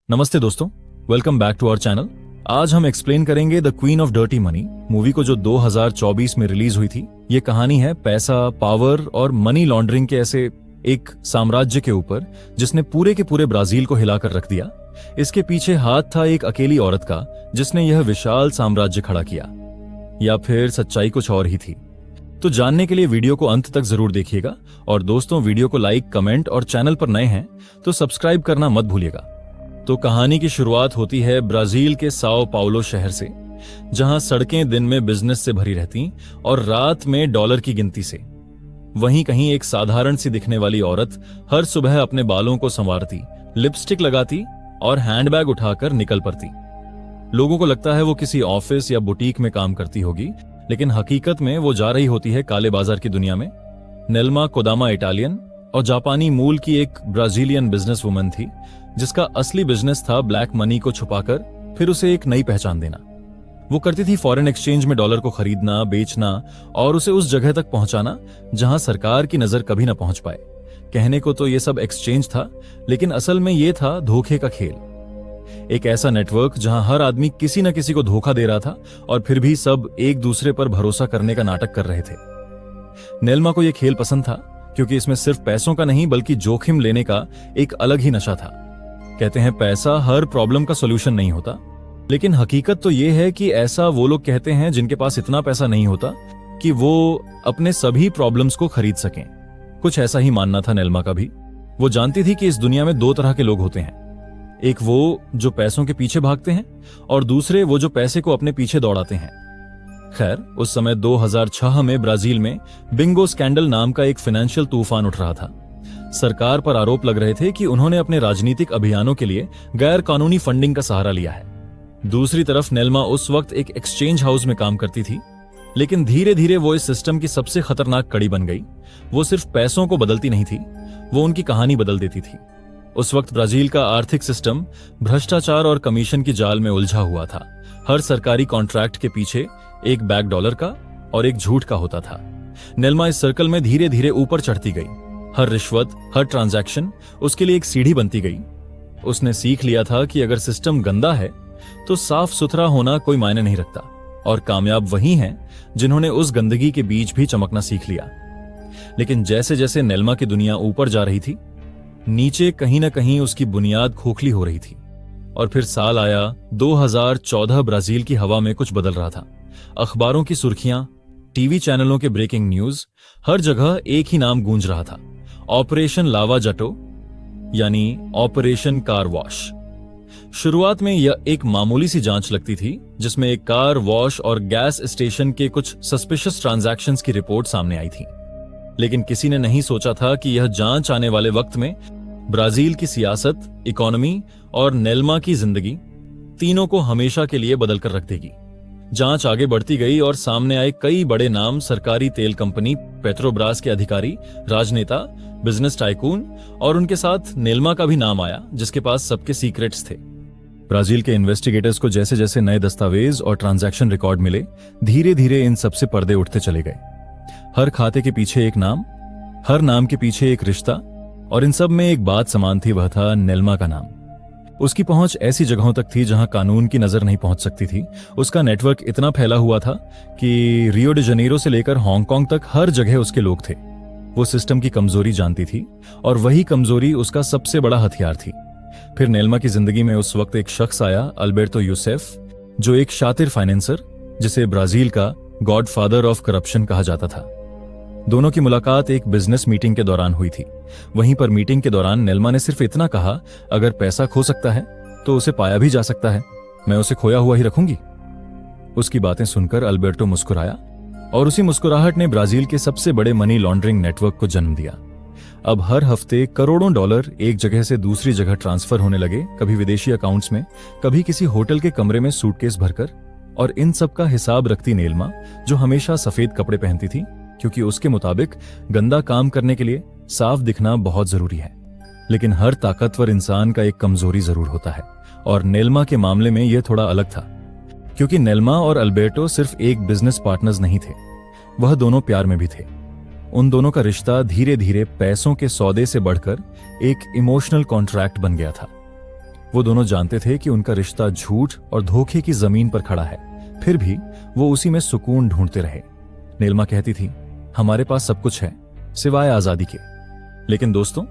नमस्ते दोस्तों, welcome back to our channel. आज हम एक्सप्लेन करेंगे the queen of dirty money movie को, जो 2024 में रिलीज हुई थी। ये कहानी है पैसा, पावर और मनी लॉन्ड्रिंग के ऐसे एक साम्राज्य के ऊपर जिसने पूरे के पूरे ब्राजील को हिलाकर रख दिया। इसके पीछे हाथ था एक अकेली औरत का, जिसने यह विशाल साम्राज्य खड़ा किया, या फिर सच्चाई कुछ और ही थी। तो जानने के लिए वीडियो को अंत तक जरूर देखिएगा। और दोस्तों, वीडियो को लाइक, कमेंट और चैनल पर नए हैं तो सब्सक्राइब करना मत भूलिएगा। तो कहानी की शुरुआत होती है ब्राजील के साओ पाउलो शहर से, जहां सड़कें दिन में बिजनेस से भरी रहती और रात में डॉलर की गिनती से। वहीं कहीं एक साधारण सी दिखने वाली औरत हर सुबह अपने बालों को संवारती, लिपस्टिक लगाती और हैंडबैग उठाकर निकल पड़ती। लोगों को लगता है वो किसी ऑफिस या बुटीक में काम करती होगी, लेकिन हकीकत में वो जा रही होती है काले बाजार की दुनिया में। नेल्मा कोदामा इटालियन और जापानी मूल की एक ब्राजीलियन बिजनेस वुमन थी, जिसका असली बिजनेस था ब्लैक मनी को छुपाकर फिर उसे एक नई पहचान देना। वो करती थी फॉरेन एक्सचेंज में डॉलर को खरीदना, बेचना और उसे उस जगह तक पहुंचाना जहां सरकार की नजर कभी ना पहुंच पाए। कहने को तो ये सब एक्सचेंज था, लेकिन असल में ये था धोखे का खेल। एक ऐसा नेटवर्क जहां हर आदमी किसी न किसी को धोखा दे रहा था और फिर भी सब एक दूसरे पर भरोसा करने का नाटक कर रहे थे। नेल्मा को यह खेल पसंद था, क्योंकि इसमें सिर्फ पैसों का नहीं बल्कि जोखिम लेने का एक अलग ही नशा था। कहते हैं पैसा हर प्रॉब्लम का सॉल्यूशन नहीं होता, लेकिन हकीकत तो यह है कि ऐसा वो लोग कहते हैं जिनके पास इतना पैसा नहीं होता कि वो अपने सभी प्रॉब्लम्स को खरीद सकें। कुछ ऐसा ही मानना था नेल्मा का भी। वो जानती थी कि इस दुनिया में दो तरह के लोग होते हैं, एक वो जो पैसों के पीछे भागते हैं और दूसरे वो जो पैसे को अपने पीछे दौड़ाते हैं। खैर, उस समय 2006 में ब्राजील में बिंगो स्कैंडल नाम का एक फाइनेंशियल तूफान उठ रहा था। सरकार पर आरोप लग रहे थे कि उन्होंने अपने राजनीतिक अभियानों के लिए गैर कानूनी फंडिंग का सहारा लिया है। दूसरी तरफ नेल्मा उस वक्त एक एक्सचेंज हाउस में काम करती थी, लेकिन धीरे धीरे वो इस सिस्टम की सबसे खतरनाक कड़ी बन गई। वो सिर्फ पैसों को बदलती नहीं थी, वो उनकी कहानी बदल देती थी। उस वक्त ब्राजील का आर्थिक सिस्टम भ्रष्टाचार और कमीशन की जाल में उलझा हुआ था। हर सरकारी कॉन्ट्रैक्ट के पीछे एक बैग डॉलर का और एक झूठ का होता था। नेल्मा इस सर्कल में धीरे धीरे ऊपर चढ़ती गई। हर रिश्वत, हर ट्रांजैक्शन उसके लिए एक सीढ़ी बनती गई। उसने सीख लिया था कि अगर सिस्टम गंदा है तो साफ सुथरा होना कोई मायने नहीं रखता, और कामयाब वही हैं जिन्होंने उस गंदगी के बीच भी चमकना सीख लिया। लेकिन जैसे जैसे नेल्मा की दुनिया ऊपर जा रही थी, नीचे कहीं ना कहीं उसकी बुनियाद खोखली हो रही थी। और फिर साल आया 2014। ब्राजील की हवा में कुछ बदल रहा था। अखबारों की सुर्खियां, टीवी चैनलों के ब्रेकिंग न्यूज, हर जगह एक ही नाम गूंज रहा था, ऑपरेशन लावा जटो, यानी ऑपरेशन कार वॉश। शुरुआत में यह एक मामूली सी जांच लगती थी, जिसमें एक कार वॉश और गैस स्टेशन के कुछ सस्पिशियस ट्रांजैक्शंस की रिपोर्ट सामने आई थी। लेकिन किसी ने नहीं सोचा था कि यह जांच आने वाले वक्त में ब्राजील की सियासत, इकोनॉमी और नेल्मा की जिंदगी तीनों को हमेशा के लिए बदल कर रख देगी। जांच आगे बढ़ती गई और सामने आए कई बड़े नाम। सरकारी तेल कंपनी पेट्रोब्रास के अधिकारी, राजनेता, बिजनेस टाइकून, और उनके साथ नेल्मा का भी नाम आया, जिसके पास सबके सीक्रेट्स थे। ब्राजील के इन्वेस्टिगेटर्स को जैसे जैसे नए दस्तावेज और ट्रांजैक्शन रिकॉर्ड मिले, धीरे धीरे इन सबसे पर्दे उठते चले गए। हर खाते के पीछे एक नाम, हर नाम के पीछे एक रिश्ता, और इन सब में एक बात समान थी, वह था नेल्मा का नाम। उसकी पहुंच ऐसी जगहों तक थी जहां कानून की नजर नहीं पहुंच सकती थी। उसका नेटवर्क इतना फैला हुआ था कि रियो डी जनेरो से लेकर हांगकांग तक हर जगह उसके लोग थे। वो सिस्टम की कमजोरी जानती थी, और वही कमजोरी उसका सबसे बड़ा हथियार थी। फिर नेल्मा की जिंदगी में उस वक्त एक शख्स आया, अल्बर्टो यूसेफ, जो एक शातिर फाइनेंसर, जिसे ब्राजील का गॉडफादर ऑफ करप्शन कहा जाता था। दोनों की मुलाकात एक बिजनेस मीटिंग के दौरान हुई थी। वहीं पर मीटिंग के दौरान नेल्मा ने सिर्फ इतना कहा, अगर पैसा खो सकता है तो उसे पाया भी जा सकता है, मैं उसे खोया हुआ ही रखूंगी। उसकी बातें सुनकर अल्बर्टो मुस्कुराया, और उसी मुस्कुराहट ने ब्राजील के सबसे बड़े मनी लॉन्ड्रिंग नेटवर्क को जन्म दिया। अब हर हफ्ते करोड़ों डॉलर एक जगह से दूसरी जगह ट्रांसफर होने लगे, कभी विदेशी अकाउंट्स में, कभी किसी होटल के कमरे में सूटकेस भरकर। और इन सब का हिसाब रखती नेल्मा, जो हमेशा सफेद कपड़े पहनती थी, क्योंकि उसके मुताबिक गंदा काम करने के लिए साफ दिखना बहुत जरूरी है। लेकिन हर ताकतवर इंसान का एक कमजोरी जरूर होता है, और नेल्मा के मामले में यह थोड़ा अलग था, क्योंकि नेल्मा और अल्बर्टो सिर्फ एक बिजनेस पार्टनर्स नहीं थे, वह दोनों प्यार में भी थे। उन दोनों का रिश्ता धीरे धीरे पैसों के सौदे से बढ़कर एक इमोशनल कॉन्ट्रैक्ट बन गया था। वो दोनों जानते थे कि उनका रिश्ता झूठ और धोखे की जमीन पर खड़ा है, फिर भी वो उसी में सुकून ढूंढते रहे। नीलिमा कहती थी, हमारे पास सब कुछ है सिवाय आजादी के। लेकिन दोस्तों,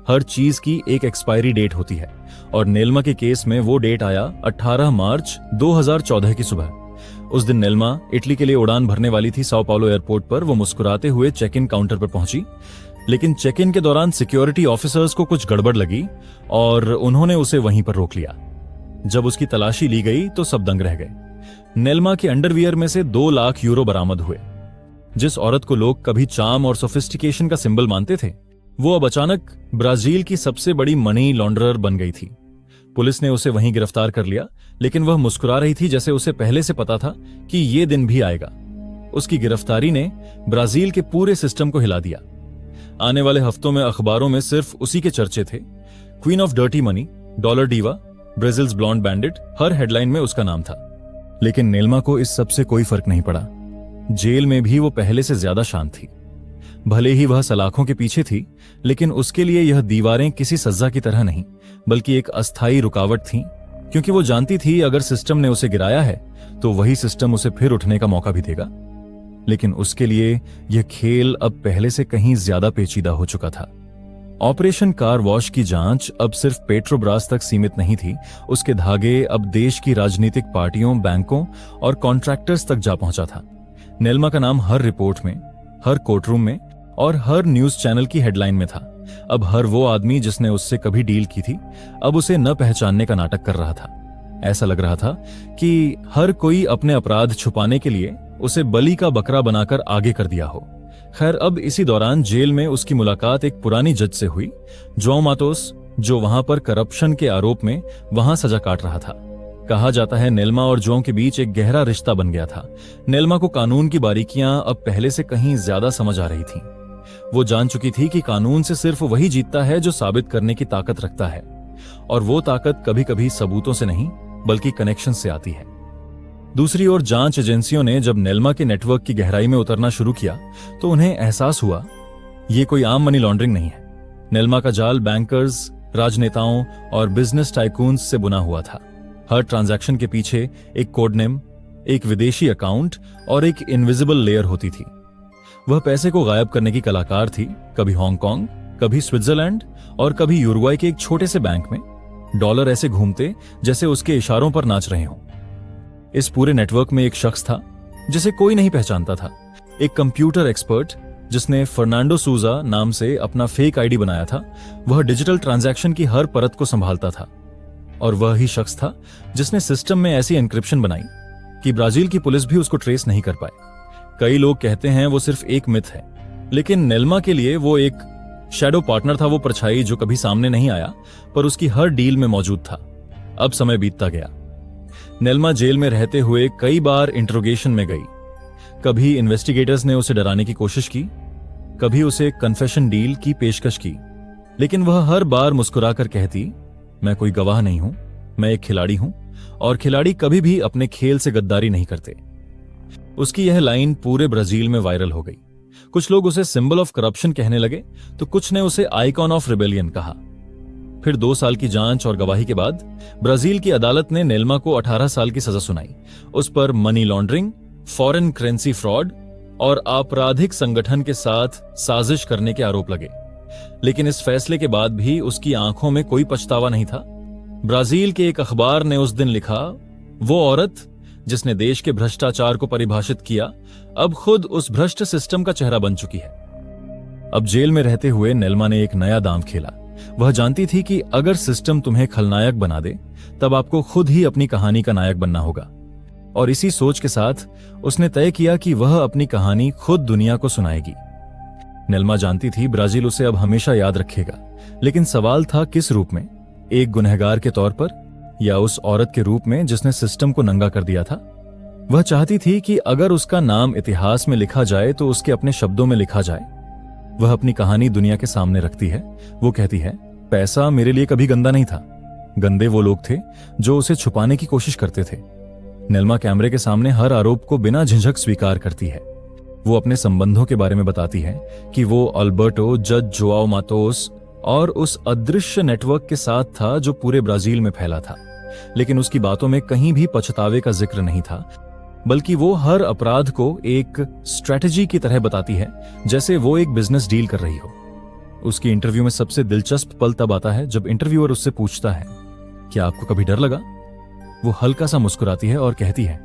हर चीज की एक एक्सपायरी डेट होती है और नीलिमा के केस में वो डेट आया 18 मार्च 2014 की सुबह। उस दिन नीलिमा इटली के लिए उड़ान भरने वाली थी। साओ पाउलो एयरपोर्ट पर वो मुस्कुराते हुए चेक इन काउंटर पर पहुंची, लेकिन चेक इन के दौरान सिक्योरिटी ऑफिसर्स को कुछ गड़बड़ लगी और उन्होंने उसे वहीं पर रोक लिया। जब उसकी तलाशी ली गई तो सब दंग रह गए। नीलिमा के अंडरवियर में से 2 लाख यूरो बरामद हुए। जिस औरत को लोग कभी चार्म और सोफिस्टिकेशन का सिंबल मानते थे, वो अब अचानक ब्राजील की सबसे बड़ी मनी लॉन्ड्रर बन गई थी। पुलिस ने उसे वहीं गिरफ्तार कर लिया, लेकिन वह मुस्कुरा रही थी जैसे उसे पहले से पता था कि ये दिन भी आएगा। उसकी गिरफ्तारी ने ब्राजील के पूरे सिस्टम को हिला दिया। आने वाले हफ्तों में अखबारों में सिर्फ उसी के चर्चे थे। Queen of dirty money, dollar diva, Brazil's blonde bandit, हर हेडलाइन में उसका नाम था। लेकिन नीलिमा को इस सब से कोई फर्क नहीं पड़ा। जेल में भी वो पहले से ज्यादा शांत थी। भले ही वह सलाखों के पीछे थी, लेकिन उसके लिए यह दीवारें किसी सज्जा की तरह नहीं, बल्कि एक अस्थायी रुकावट थी, क्योंकि वो जानती थी अगर सिस्टम ने उसे गिराया है तो वही सिस्टम उसे फिर उठने का मौका भी देगा। लेकिन उसके लिए यह खेल अब पहले से कहीं ज्यादा पेचीदा हो चुका था। ऑपरेशन कार वॉश की जांच अब सिर्फ पेट्रोब्रास तक सीमित नहीं थी। उसके धागे अब देश की राजनीतिक पार्टियों, बैंकों और कॉन्ट्रैक्टर्स तक जा पहुंचा था। नीलिमा का नाम हर रिपोर्ट में, हर कोर्टरूम में और हर न्यूज चैनल की हेडलाइन में था। अब हर वो आदमी जिसने उससे कभी डील की थी, अब उसे न पहचानने का नाटक कर रहा था। ऐसा लग रहा था कि हर कोई अपने अपराध छुपाने के लिए उसे बलि का बकरा बनाकर आगे कर दिया हो। खैर, अब इसी दौरान जेल में उसकी मुलाकात एक पुरानी जज से हुई, जोआ मातोस, जो वहां पर करप्शन के आरोप में वहां सजा काट रहा था। कहा जाता है नीलिमा और जोआ के बीच एक गहरा रिश्ता बन गया था। नीलिमा को कानून की बारीकियां अब पहले से कहीं ज्यादा समझ आ रही थीं। वो जान चुकी थी कि कानून से सिर्फ वही जीतता है जो साबित करने की ताकत रखता है, और वो ताकत कभी कभी सबूतों से नहीं बल्कि कनेक्शन से आती है। दूसरी ओर जांच एजेंसियों ने जब नीलिमा के नेटवर्क की गहराई में उतरना शुरू किया तो उन्हें एहसास हुआ ये कोई आम मनी लॉन्ड्रिंग नहीं है। नीलिमा का जाल बैंकर्स, राजनेताओं और बिजनेस टाइकून्स से बुना हुआ था। हर ट्रांजैक्शन के पीछे एक कोड नेम, एक विदेशी अकाउंट और एक इनविजिबल लेयर होती थी। वह पैसे को गायब करने की कलाकार थी। कभी हांगकांग, कभी स्विट्जरलैंड और कभी यूरुग्वाई के एक छोटे से बैंक में डॉलर ऐसे घूमते जैसे उसके इशारों पर नाच रहे हों। इस पूरे नेटवर्क में एक शख्स था जिसे कोई नहीं पहचानता था, एक कंप्यूटर एक्सपर्ट जिसने फर्नांडो सूजा नाम से अपना फेक आईडी बनाया था। वह डिजिटल ट्रांजैक्शन की हर परत को संभालता था, और वह ही शख्स था जिसने सिस्टम में ऐसी एन्क्रिप्शन बनाई कि ब्राजील की पुलिस भी उसको ट्रेस नहीं कर पाए। कई लोग कहते हैं वो सिर्फ एक मिथ है, लेकिन नीलिमा के लिए वो एक शैडो पार्टनर था, वो परछाई जो कभी सामने नहीं आया पर उसकी हर डील में मौजूद था। अब समय बीतता गया। नीलिमा जेल में रहते हुए कई बार इंट्रोगेशन में गई। कभी इन्वेस्टिगेटर्स ने उसे डराने की कोशिश की, कभी उसे कन्फेशन डील की पेशकश की, लेकिन वह हर बार मुस्कुराकर कहती, मैं कोई गवाह नहीं हूं, मैं एक खिलाड़ी हूं, और खिलाड़ी कभी भी अपने खेल से गद्दारी नहीं करते। उसकी यह लाइन पूरे ब्राजील में वायरल हो गई। कुछ लोग उसे सिंबल ऑफ करप्शन कहने लगे तो कुछ ने उसे आइकॉन ऑफ रिबेलियन कहा। फिर 2 साल की जांच और गवाही के बाद ब्राजील की अदालत ने नीलिमा को 18 साल की सजा सुनाई। उस पर money laundering, foreign currency fraud और आपराधिक संगठन के साथ साजिश करने के आरोप लगे। लेकिन इस फैसले के बाद भी उसकी आंखों में कोई पछतावा नहीं था। ब्राजील के एक अखबार ने उस दिन लिखा, वो औरत जिसने देश के भ्रष्टाचार को परिभाषित किया, अब खुद उस भ्रष्ट सिस्टम का चेहरा बन चुकी है। अब जेल में रहते हुए नीलिमा ने एक नया दांव खेला। वह जानती थी कि अगर सिस्टम तुम्हें खलनायक बना दे, तब आपको खुद ही अपनी कहानी का नायक बनना होगा। और इसी सोच के साथ उसने तय किया कि वह अपनी कहानी खुद दुनिया को सुनाएगी। नीलिमा जानती थी ब्राजील उसे अब हमेशा याद रखेगा, लेकिन सवाल था किस रूप में, एक गुनहगार के तौर पर या उस औरत के रूप में जिसने सिस्टम को नंगा कर दिया था। वह चाहती थी कि अगर उसका नाम इतिहास में लिखा जाए तो उसके अपने शब्दों में लिखा जाए। वह अपनी कहानी दुनिया के सामने रखती है। वो कहती है, पैसा मेरे लिए कभी गंदा नहीं था, गंदे वो लोग थे जो उसे छुपाने की कोशिश करते थे। नीलिमा कैमरे के सामने हर आरोप को बिना झिझक स्वीकार करती है। वो अपने संबंधों के बारे में बताती है कि वो अल्बर्टो, जज जोआओ मातोस और उस अदृश्य नेटवर्क के साथ था जो पूरे ब्राजील में फैला था। लेकिन उसकी बातों में कहीं भी पछतावे का जिक्र नहीं था, बल्कि वो हर अपराध को एक स्ट्रेटजी की तरह बताती है, जैसे वो एक बिजनेस डील कर रही हो। उसकी इंटरव्यू में सबसे दिलचस्प पल तब आता है जब इंटरव्यूअर उससे पूछता है, क्या आपको कभी डर लगा? वो हल्का सा मुस्कुराती है और कहती है,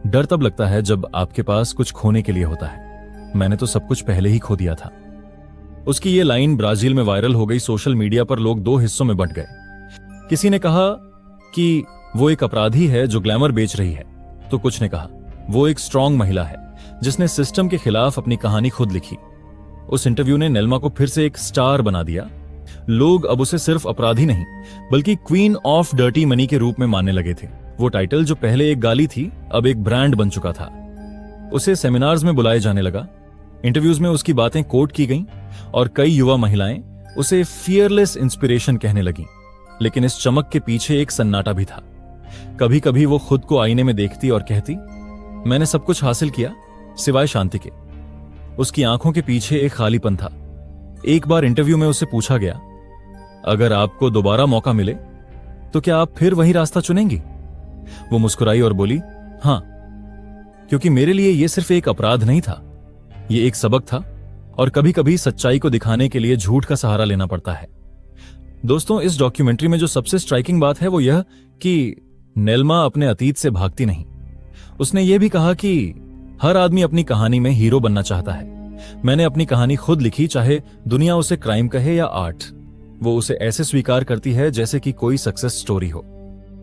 डर तब लगता है जब आपके पास कुछ खोने के लिए होता है। मैंने तो सब कुछ पहले ही खो दिया था। उसकी ये लाइन ब्राजील में वायरल हो गई। सोशल मीडिया पर लोग दो हिस्सों में बंट गए। किसी ने कहा कि वो एक अपराधी है जो ग्लैमर बेच रही है, तो कुछ ने कहा वो एक स्ट्रांग महिला है जिसने सिस्टम के खिलाफ अपनी कहानी खुद लिखी। उस इंटरव्यू ने नेल्मा को फिर से एक स्टार बना दिया। लोग अब उसे सिर्फ अपराधी नहीं, बल्कि क्वीन ऑफ डर्टी मनी के रूप में मानने लगे थे। वो टाइटल जो पहले एक गाली थी, अब एक ब्रांड बन चुका था। उसे सेमिनार्स में बुलाया जाने लगा। इंटरव्यूज में उसकी बातें कोट की गईं और कई युवा महिलाएं उसे फियरलेस इंस्पिरेशन कहने लगीं। लेकिन इस चमक के पीछे एक सन्नाटा भी था। कभी कभी वो खुद को आईने में देखती और कहती, मैंने सब कुछ हासिल किया सिवाय शांति के। उसकी आंखों के पीछे एक खालीपन था। एक बार इंटरव्यू में उससे पूछा गया, अगर आपको दोबारा मौका मिले तो क्या आप फिर वही रास्ता चुनेंगी? वो मुस्कुराई और बोली, हां, क्योंकि मेरे लिए यह सिर्फ एक अपराध नहीं था, यह एक सबक था और कभी कभी सच्चाई को दिखाने के लिए झूठ का सहारा लेना पड़ता है। दोस्तों, इस डॉक्यूमेंट्री में जो सबसे स्ट्राइकिंग बात है वो यह कि नेल्मा अपने अतीत से भागती नहीं। उसने ये भी कहा कि हर आदमी अपनी कहानी में हीरो बनना चाहता है। मैंने अपनी कहानी खुद लिखी, चाहे दुनिया उसे क्राइम कहे या आर्ट। वो उसे ऐसे स्वीकार करती है जैसे कि कोई सक्सेस स्टोरी हो।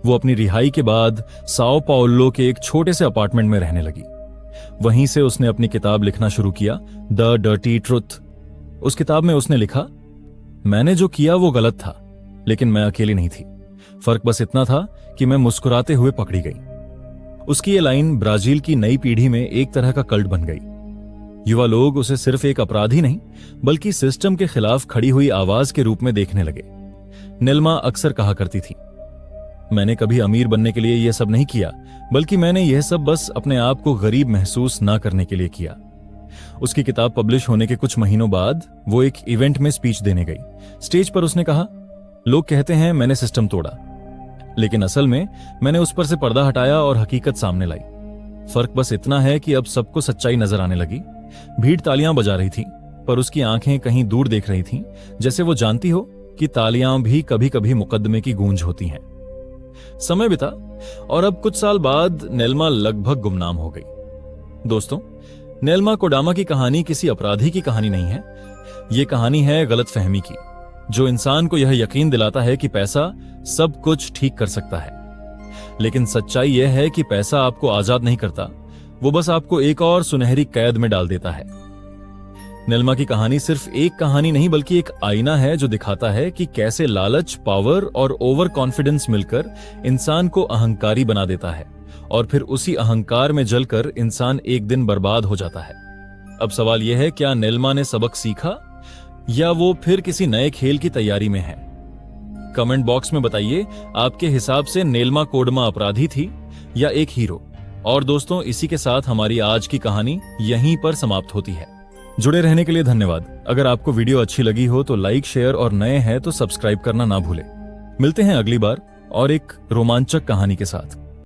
वो अपनी रिहाई के बाद साओ पाउलो के एक छोटे से अपार्टमेंट में रहने लगी। वहीं से उसने अपनी किताब लिखना शुरू किया, द डर्टी ट्रुथ। उस किताब में उसने लिखा, मैंने जो किया वो गलत था, लेकिन मैं अकेली नहीं थी। फर्क बस इतना था कि मैं मुस्कुराते हुए पकड़ी गई। उसकी ये लाइन ब्राजील की नई पीढ़ी में एक तरह का कल्ट बन गई। युवा लोग उसे सिर्फ एक अपराधी नहीं, बल्कि सिस्टम के खिलाफ खड़ी हुई आवाज के रूप में देखने लगे। नेल्मा अक्सर कहा करती थी, मैंने कभी अमीर बनने के लिए यह सब नहीं किया, बल्कि मैंने यह सब बस अपने आप को गरीब महसूस ना करने के लिए किया। उसकी किताब पब्लिश होने के कुछ महीनों बाद वो एक इवेंट में स्पीच देने गई। स्टेज पर उसने कहा, लोग कहते हैं मैंने सिस्टम तोड़ा, लेकिन असल में मैंने उस पर से पर्दा हटाया और हकीकत सामने लाई। फर्क बस इतना है कि अब सबको सच्चाई नजर आने लगी। भीड़ तालियां बजा रही थी, पर उसकी आंखें कहीं दूर देख रही थीं, जैसे वो जानती हो कि तालियां भी कभी कभी मुकदमे की गूंज होती हैं। समय बिता और अब कुछ साल बाद नेल्मा लगभग गुमनाम हो गई। दोस्तों, नेल्मा कोडामा की कहानी किसी अपराधी की कहानी नहीं है। यह कहानी है गलतफहमी की, जो इंसान को यह यकीन दिलाता है कि पैसा सब कुछ ठीक कर सकता है। लेकिन सच्चाई यह है कि पैसा आपको आजाद नहीं करता, वो बस आपको एक और सुनहरी कैद में डाल देता है। नेल्मा की कहानी सिर्फ एक कहानी नहीं, बल्कि एक आईना है जो दिखाता है कि कैसे लालच, पावर और ओवर कॉन्फिडेंस मिलकर इंसान को अहंकारी बना देता है और फिर उसी अहंकार में जलकर इंसान एक दिन बर्बाद हो जाता है। अब सवाल यह है, क्या नेल्मा ने सबक सीखा या वो फिर किसी नए खेल की तैयारी में है? कमेंट बॉक्स में बताइए, आपके हिसाब से नेल्मा कोडामा अपराधी थी या एक हीरो? और दोस्तों, इसी के साथ हमारी आज की कहानी यहीं पर समाप्त होती है। जुड़े रहने के लिए धन्यवाद। अगर आपको वीडियो अच्छी लगी हो तो लाइक, शेयर और नए हैं तो सब्सक्राइब करना ना भूलें। मिलते हैं अगली बार और एक रोमांचक कहानी के साथ।